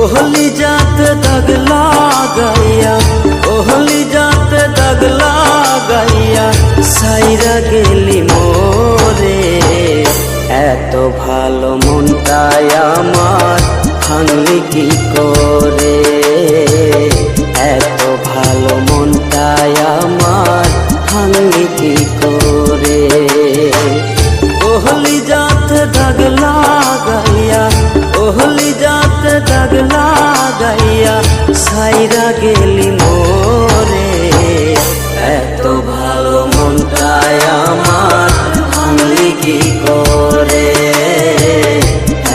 ओहली जात दाग लागाइया, ओहली जात दाग लागाइया साइरा गेली मोरे। एत भालो मनटाय आमार भांगली की करे, एत भालो मनटाय आमार भांगली की करे। ओहली जात दाग लागाइया, ओहली जात दाग लागाइया साइरा गेली मोरे। एत भालो मनटाय आमार भांगली की करे,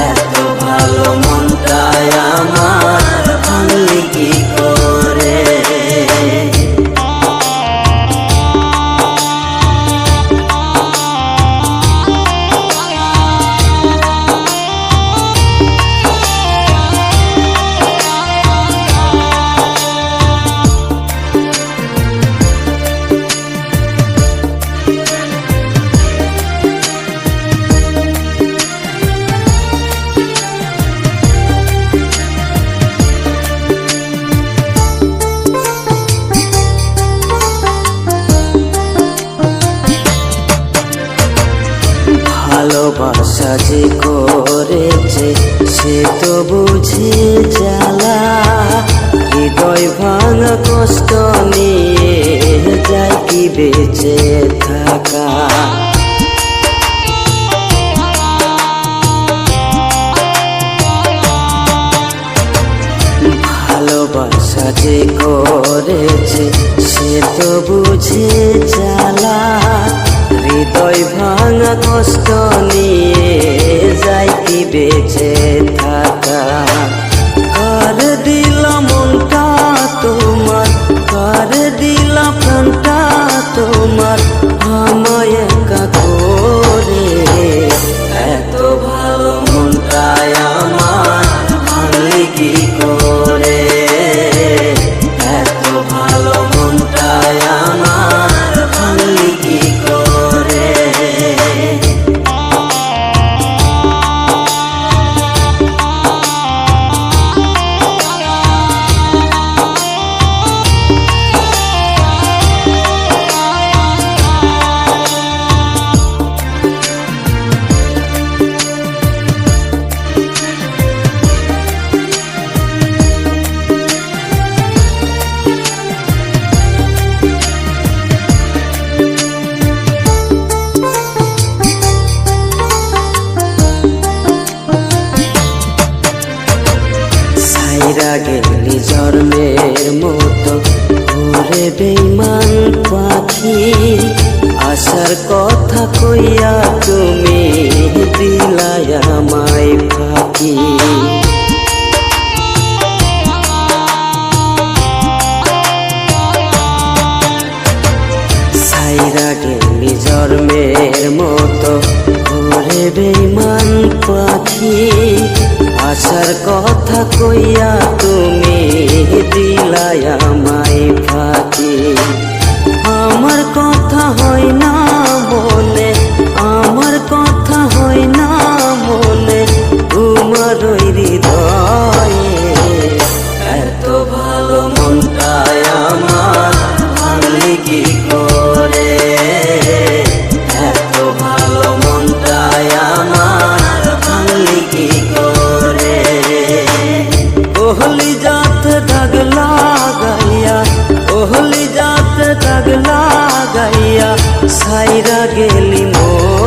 एत भालो मनटाय आमार भांगली की करे। ভালোবাসা যে করেছে সে তো বুঝে জ্বালা, হৃদয় ভাঙা কষ্ট নিয়ে যায় কি বেঁচে থাকা। ভালোবাসা যে করেছে সে তো বুঝে জ্বালা, হৃদয় ভাঙা কষ্ট নিয়ে যাই কি বেঁচে থাকা। কার দিলাম মনটা তোমার, কার দিলাম প্রাণটা তোমার আমায় একা করে। এত ভালো মনটায় আমার ভাঙলি কি করে, এত ভালো মনটায় আমার ভাঙলি কি করে। সাইরা গেলি জন্মের মতো ঘুরে বেইমান পাখি, আসার কথা কইয়া তুমি দিলাই আমায় ফাঁকি। সাইরা গেলি জন্মের মতো ঘুরে বেইমান পাখি, আসার কথা কইয়া তুমি দিলাই আমায় ফাঁকি। আমার কথা হয় না মনে, আমার কথা হয় না মনে তোমার ওই হৃদয়ে। এত ভালো মনটায় আমার ভাঙলি কি করে, এত ভালো মনটায় আমার ভাঙলি কি করে। ओहली जात दाग लागाइया, ओहली जात दाग लागाइया साइरा गेली मोरे।